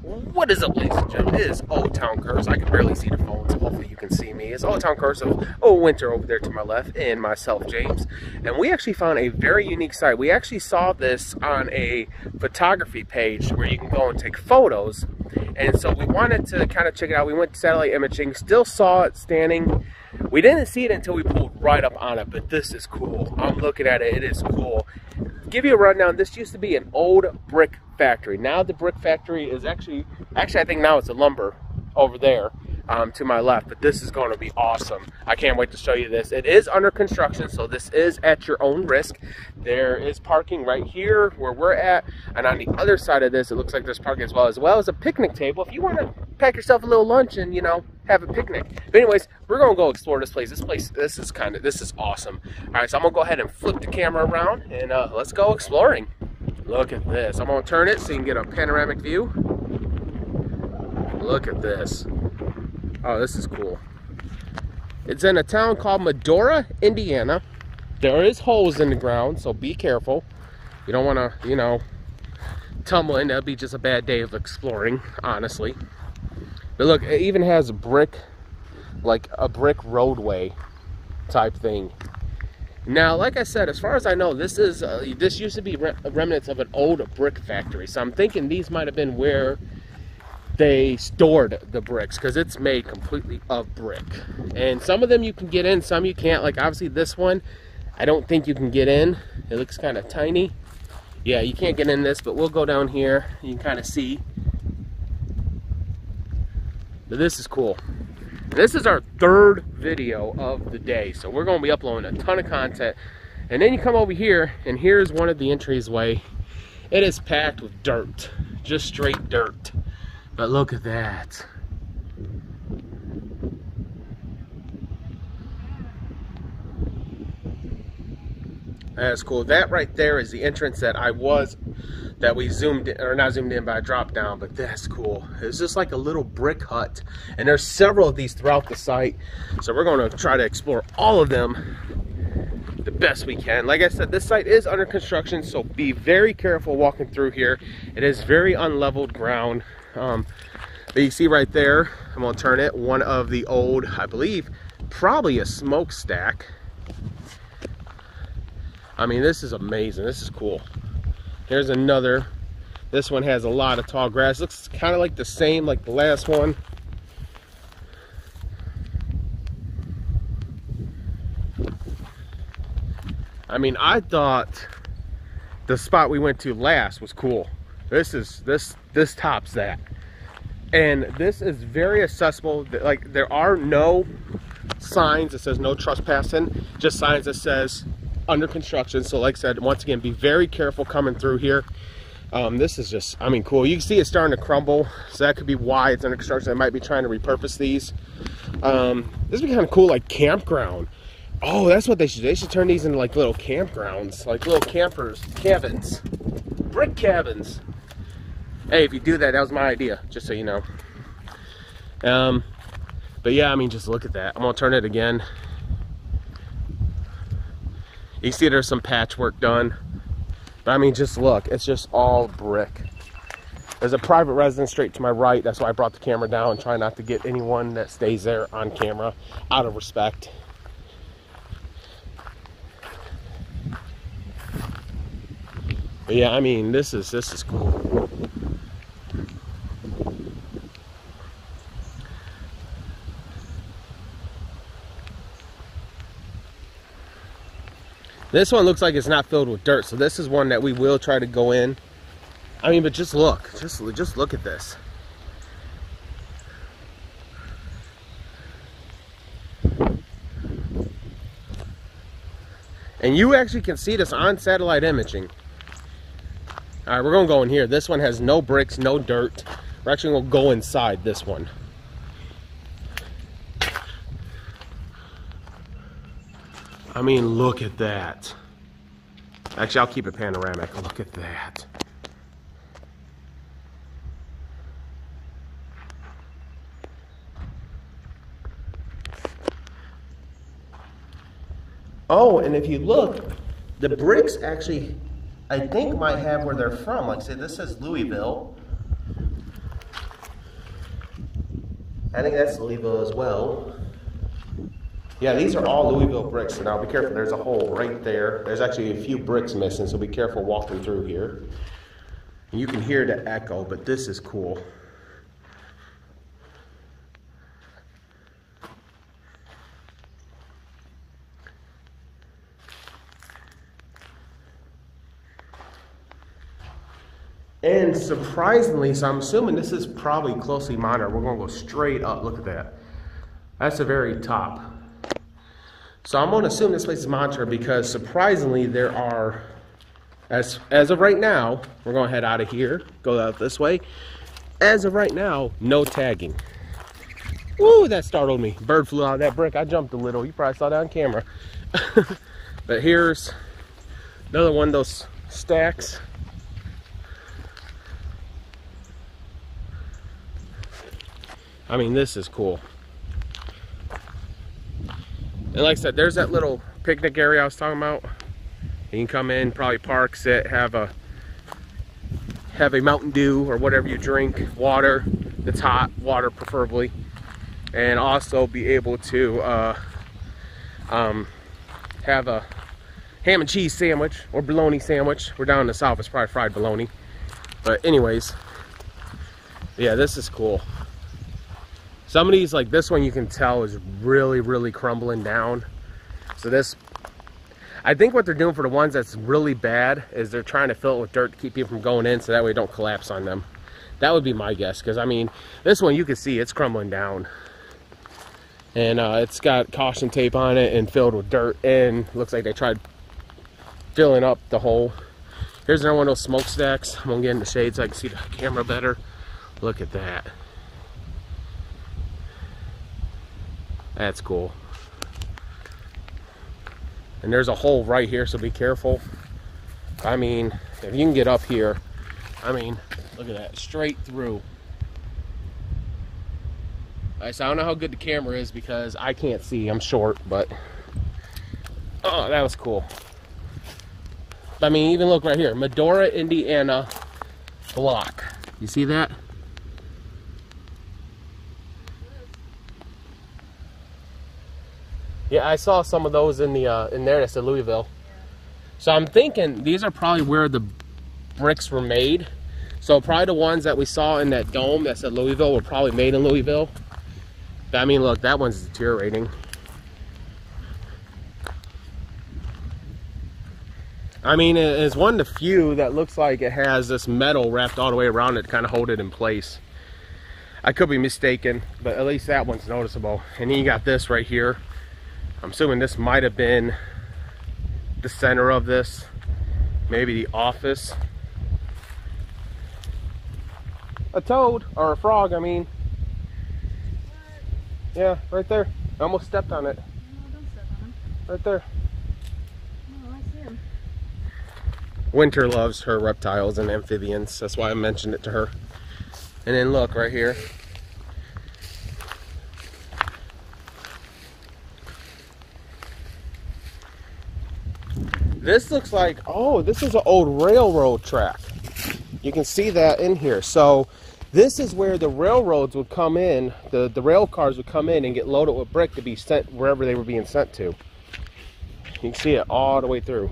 What is up, ladies and gentlemen? It is Old Town Curse. I can barely see the phone, so hopefully you can see me. It's Old Town Curse of Winter over there to my left, and myself, James. And we actually found a very unique site. We actually saw this on a photography page where you can go and take photos. And so we wanted to kind of check it out. We went to satellite imaging, still saw it standing. We didn't see it until we pulled right up on it, but this is cool. I'm looking at it, it is cool. Give you a rundown. This used to be an old brick factory. Now the brick factory is actually I think now it's a lumber over there to my left, but this is going to be awesome. I can't wait to show you this. It is under construction, so this is at your own risk. There is parking right here where we're at, and on the other side of this it looks like there's parking as well as a picnic table if you want to pack yourself a little lunch and, you know, have a picnic. But anyways, we're gonna go explore this place. This is awesome. All right, so I'm gonna go ahead and flip the camera around and let's go exploring. Look at this. I'm gonna turn it so you can get a panoramic view. Look at this. Oh, this is cool. It's in a town called Medora, Indiana. There is holes in the ground, so be careful. You don't want to, you know, tumble in. That'd be just a bad day of exploring, honestly. But look, it even has a brick, like a brick roadway type thing. Now, like I said, as far as I know, this used to be remnants of an old brick factory. So I'm thinking these might have been where they stored the bricks, because it's made completely of brick. And some of them you can get in, some you can't. Like obviously this one, I don't think you can get in. It looks kind of tiny. Yeah, you can't get in this, but we'll go down here. You can kind of see. But this is cool. This is our third video of the day, so we're going to be uploading a ton of content. And then you come over here, and here's one of the entryway. It is packed with dirt, just straight dirt. But look at that. That's cool. That right there is the entrance that we zoomed in, or not zoomed in, but I dropped down. But that's cool. It's just like a little brick hut, and there's several of these throughout the site. So we're going to try to explore all of them the best we can. Like I said, this site is under construction, so be very careful walking through here. It is very unleveled ground. But you see right there, I'm gonna turn it, one of the old, I believe, probably a smokestack. I mean, this is amazing. This is cool. Here's another. This one has a lot of tall grass. Looks kind of like the same like the last one. I mean, I thought the spot we went to last was cool. This tops that. And this is very accessible. Like, there are no signs that says no trespassing, just signs that says under construction. So like I said, once again, be very careful coming through here. This is just, I mean, cool. You can see it's starting to crumble, so that could be why it's under construction. They might be trying to repurpose these. This would be kind of cool, like campground. Oh, that's what they should turn these into like little campgrounds, like little cabins, brick cabins. Hey, if you do that, that was my idea, just so you know. But yeah, I mean, just look at that. I'm gonna turn it again. You see there's some patchwork done. But I mean, just look, it's just all brick. There's a private residence straight to my right. That's why I brought the camera down and try not to get anyone that stays there on camera, out of respect. But yeah, I mean, this is cool. This one looks like it's not filled with dirt, so this is one that we will try to go in. I mean, but just look, just look at this. And you actually can see this on satellite imaging. All right, we're gonna go in here. This one has no bricks, no dirt. We're actually gonna go inside this one. I mean, look at that. Actually, I'll keep it panoramic. Look at that. Oh, and if you look, the bricks actually, I think, might have where they're from. Like, say, this says Louisville. I think that's Louisville as well. Yeah, these are all Louisville bricks. So now be careful, there's a hole right there. There's actually a few bricks missing, so be careful walking through here. And you can hear the echo, but this is cool. And surprisingly, so I'm assuming this is probably closely monitored. We're gonna go straight up, look at that. That's the very top. So I'm gonna assume this place is monitored because surprisingly there are, as of right now, we're gonna head out of here, go out this way. As of right now, no tagging. Woo, that startled me. Bird flew out of that brick. I jumped a little. You probably saw that on camera. But here's another one of those stacks. I mean, this is cool. And like I said, there's that little picnic area I was talking about. You can come in, probably park, sit, have a Mountain Dew or whatever you drink, water that's hot, water preferably, and also be able to have a ham and cheese sandwich or bologna sandwich. We're down in the south, it's probably fried bologna. But anyways, yeah, this is cool. Some of these, like this one, you can tell is really crumbling down. So this, I think what they're doing for the ones that's really bad is they're trying to fill it with dirt to keep people from going in so that way it don't collapse on them. That would be my guess, because I mean, this one you can see it's crumbling down. And it's got caution tape on it and filled with dirt, and looks like they tried filling up the hole. Here's another one of those smokestacks. I'm gonna get in the shade so I can see the camera better. Look at that. That's cool. And there's a hole right here, so be careful. I mean, if you can get up here, I mean, look at that, straight through. So I don't know how good the camera is because I can't see, I'm short, but oh, that was cool. I mean, even look right here, Medora, Indiana block. You see that? Yeah, I saw some of those in the in there that said Louisville. So I'm thinking these are probably where the bricks were made. So probably the ones that we saw in that dome that said Louisville were probably made in Louisville. But, I mean, look, that one's deteriorating. I mean, it's one of the few that looks like it has this metal wrapped all the way around it to kind of hold it in place. I could be mistaken, but at least that one's noticeable. And then you got this right here. I'm assuming this might have been the center of this, maybe the office. A toad, or a frog, I mean. What? Yeah, right there. I almost stepped on it. No, don't step on him. Right there. No, I see him. Winter loves her reptiles and amphibians. That's why I mentioned it to her. And then look, right here. This looks like, oh, this is an old railroad track. You can see that in here. So this is where the railroads would come in, the rail cars would come in and get loaded with brick to be sent wherever they were being sent to. You can see it all the way through.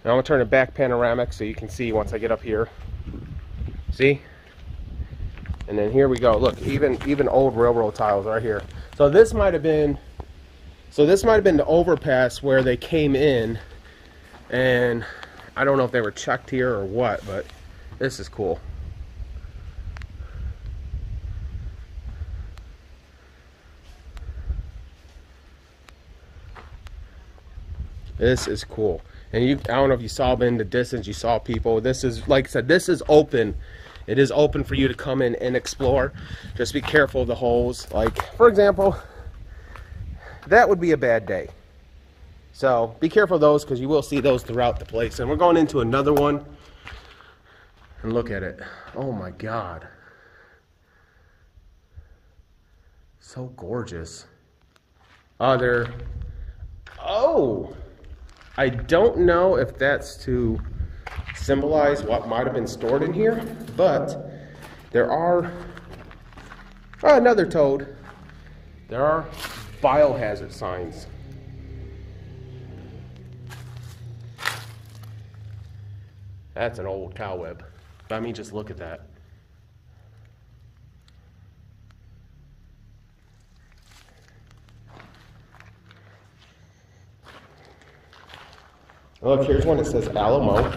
Now I'm gonna turn it back panoramic so you can see once I get up here. See? And then here we go. Look, even old railroad tiles right here. So this might have been the overpass where they came in, and I don't know if they were checked here or what, but this is cool. This is cool. And I don't know if you saw in the distance, you saw people. This is, like I said, this is open. It is open for you to come in and explore. Just be careful of the holes. Like, for example, that would be a bad day. So be careful of those, because you will see those throughout the place. And we're going into another one. And look at it. Oh my God. So gorgeous. Oh, I don't know if that's to symbolize what might have been stored in here, but there are Oh, another toad. There are biohazard signs. That's an old cobweb. But I mean, just look at that. Look, here's one that says Alamo.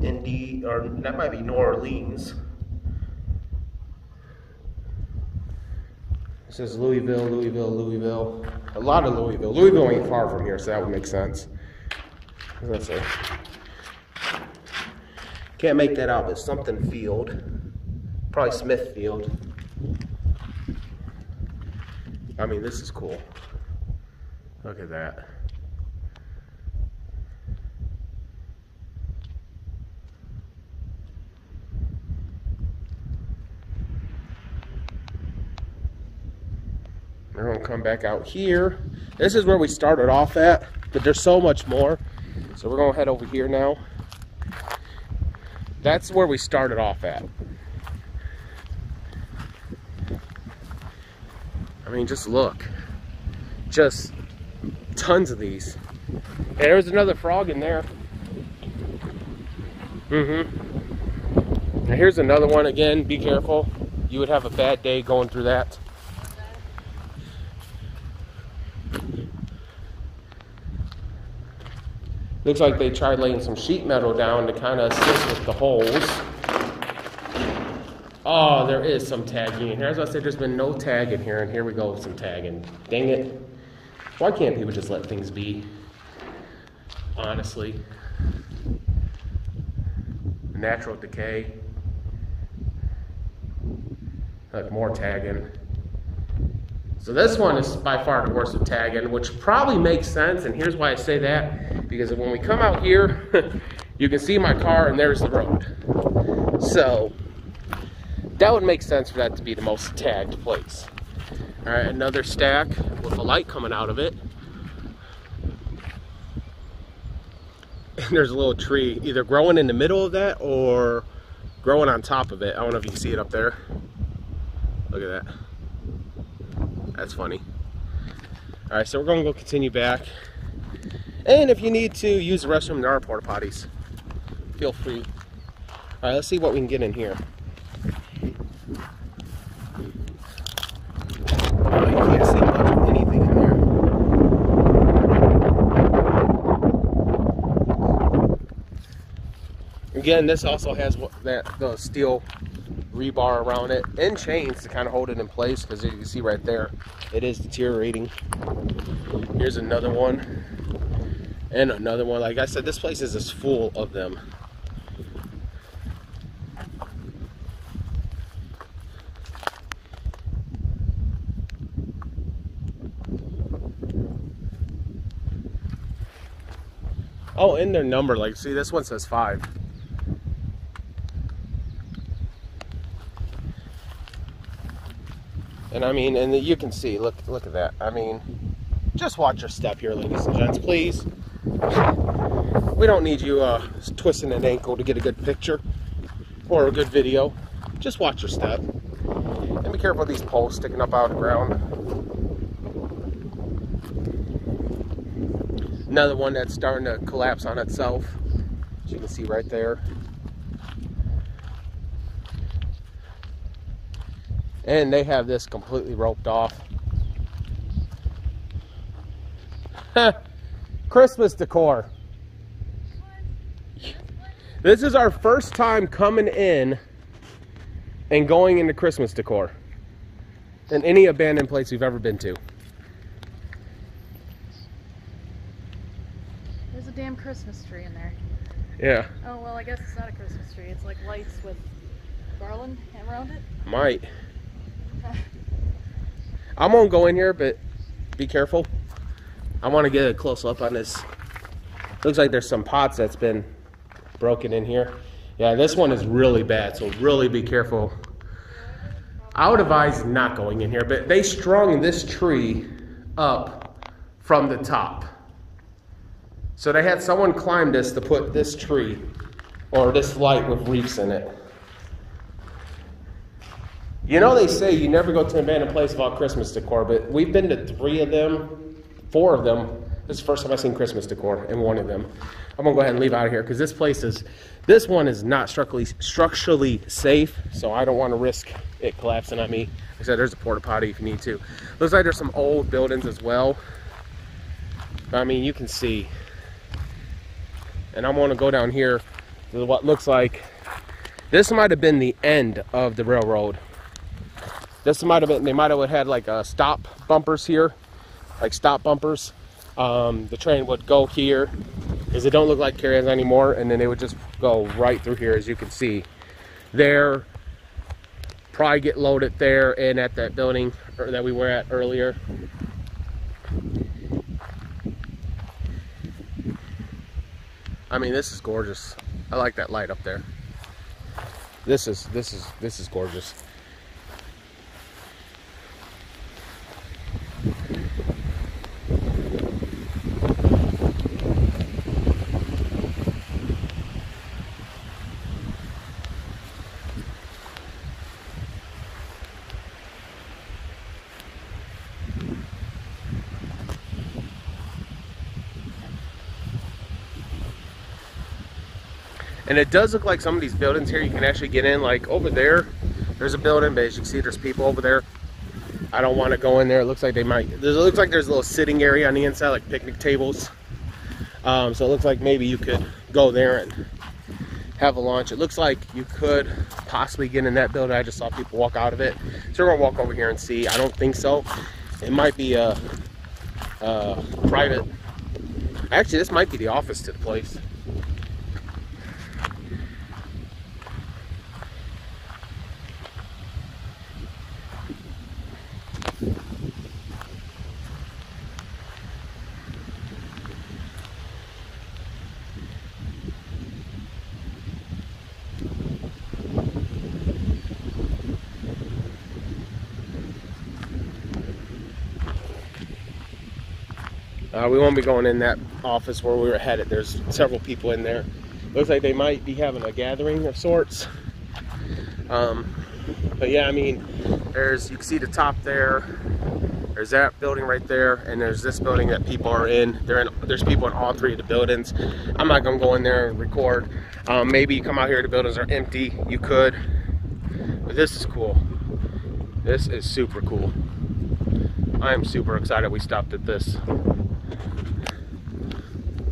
Indy, or that might be New Orleans. It says Louisville, Louisville, Louisville. A lot of Louisville. Louisville ain't far from here, so that would make sense. Let's see. Can't make that out, but something field. Probably Smithfield. I mean, this is cool. Look at that. We're going to come back out here. This is where we started off at, but there's so much more. So we're going to head over here now. That's where we started off at. I mean, just look. Just tons of these. And there's another frog in there. Now here's another one again. Be careful. You would have a bad day going through that. Looks like they tried laying some sheet metal down to kind of assist with the holes. Oh, there is some tagging in here. As I said, there's been no tag in here, and here we go with some tagging. Dang it. Why can't people just let things be? Honestly. Natural decay. Like more tagging. So this one is by far the worst with tagging, which probably makes sense, and here's why I say that. Because when we come out here, you can see my car and there's the road. So that would make sense for that to be the most tagged place. All right, another stack with a light coming out of it. And there's a little tree either growing in the middle of that or growing on top of it. I don't know if you can see it up there. Look at that. That's funny. All right, so we're gonna go continue back. And if you need to use the restroom, there are porta potties. Feel free. All right, let's see what we can get in here. Oh, you can't see much of anything in there. Again, this also has the steel rebar around it and chains to kind of hold it in place, because you can see right there, it is deteriorating. Here's another one. And another one. Like I said, this place is just full of them. Oh, and their number. Like, see, this one says 5. And I mean, and you can see, look at that. I mean, just watch your step here, ladies and gents, please. We don't need you twisting an ankle to get a good picture or a good video. Just watch your step. And be careful of these poles sticking up out of the ground. Another one that's starting to collapse on itself, as you can see right there. And they have this completely roped off. Christmas decor. This is our first time coming in and going into Christmas decor in any abandoned place we've ever been to. There's a damn Christmas tree in there. Yeah. Oh, well, I guess it's not a Christmas tree. It's like lights with garland around it. Might. I'm gonna go in here, but be careful. I want to get a close up on this. Looks like there's some pots that's been broken in here. Yeah, this one is really bad, so really be careful. I would advise not going in here, but they strung this tree up from the top. So they had someone climb this to put this tree or this light with reefs in it. You know, they say you never go to an abandoned place without Christmas decor, but we've been to 3 of them, 4 of them. This is the first time I've seen Christmas decor in one of them. I'm gonna go ahead and leave out of here because this one is not structurally safe, so I don't want to risk it collapsing on me. Like I said, there's a porta potty if you need to. Looks like there's some old buildings as well. I mean, you can see. And I'm gonna go down here to what looks like, this might have been the end of the railroad. This might have been, they might have had like stop bumpers here, like stop bumpers. The train would go here, because it don't look like carriers anymore, and then they would just go right through here, as you can see. There, probably get loaded there and at that building that we were at earlier. I mean, this is gorgeous. I like that light up there. This is gorgeous. And it does look like some of these buildings here you can actually get in. Like over there, there's a building, but as you can see, there's people over there. I don't want to go in there. It looks like they might. It looks like there's a little sitting area on the inside, like picnic tables. So it looks like maybe you could go there and have a lunch. It looks like you could possibly get in that building. I just saw people walk out of it. So we're gonna walk over here and see. I don't think so. It might be a private. Actually, this might be the office to the place. We won't be going in that office where we were headed. There's several people in there. Looks like they might be having a gathering of sorts. But yeah, I mean, you can see the top there. There's that building right there, and there's this building that people are in. There's people in all 3 of the buildings. I'm not gonna go in there and record. Maybe you come out here, the buildings are empty. You could, but this is cool. This is super cool. I am super excited we stopped at this.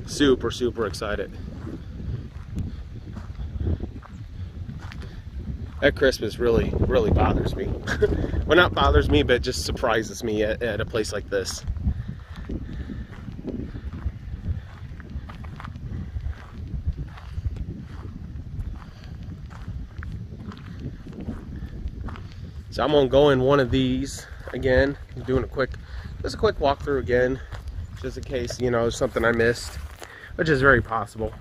Super excited. That Christmas really bothers me. Well, not bothers me, but just surprises me at a place like this. So I'm gonna go in one of these again. I'm doing just a quick walkthrough again, just in case, you know, something I missed, which is very possible.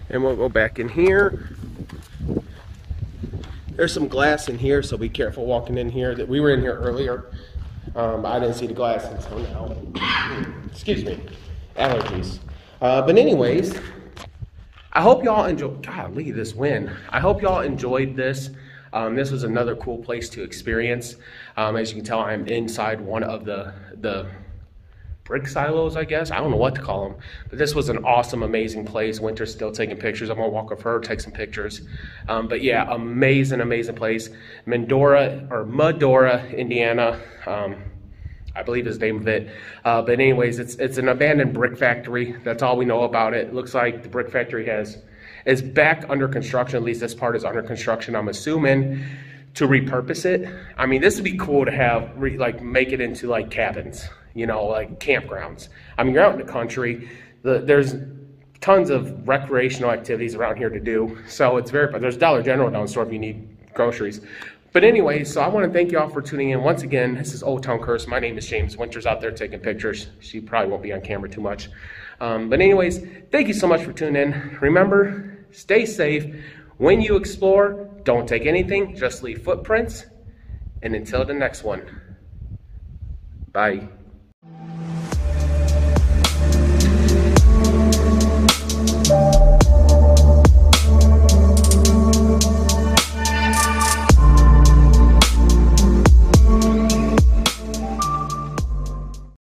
And we'll go back in here. There's some glass in here, so be careful walking in here. That we were in here earlier. I didn't see the glass until now. Excuse me, allergies. But anyways, I hope y'all enjoyed. Golly, this wind. I hope y'all enjoyed this. This was another cool place to experience. As you can tell, I'm inside one of the brick silos, I guess. I don't know what to call them. But this was an awesome, amazing place. Winter's still taking pictures. I'm gonna walk with her, take some pictures. But yeah, amazing place. Medora, Indiana. I believe is the name of it. But anyways, it's an abandoned brick factory. That's all we know about it. It looks like the brick factory is back under construction. At least this part is under construction, I'm assuming, to repurpose it. I mean, this would be cool to have, make it into like cabins, you know, like campgrounds. I mean, you're out in the country. There's tons of recreational activities around here to do. So it's there's Dollar General down the store if you need groceries. But anyway, so I want to thank you all for tuning in. Once again, this is Old Town Curse. My name is James. Winter's out there taking pictures. She probably won't be on camera too much. But anyways, thank you so much for tuning in. Remember, stay safe, When you explore, don't take anything, just leave footprints. And until the next one, bye.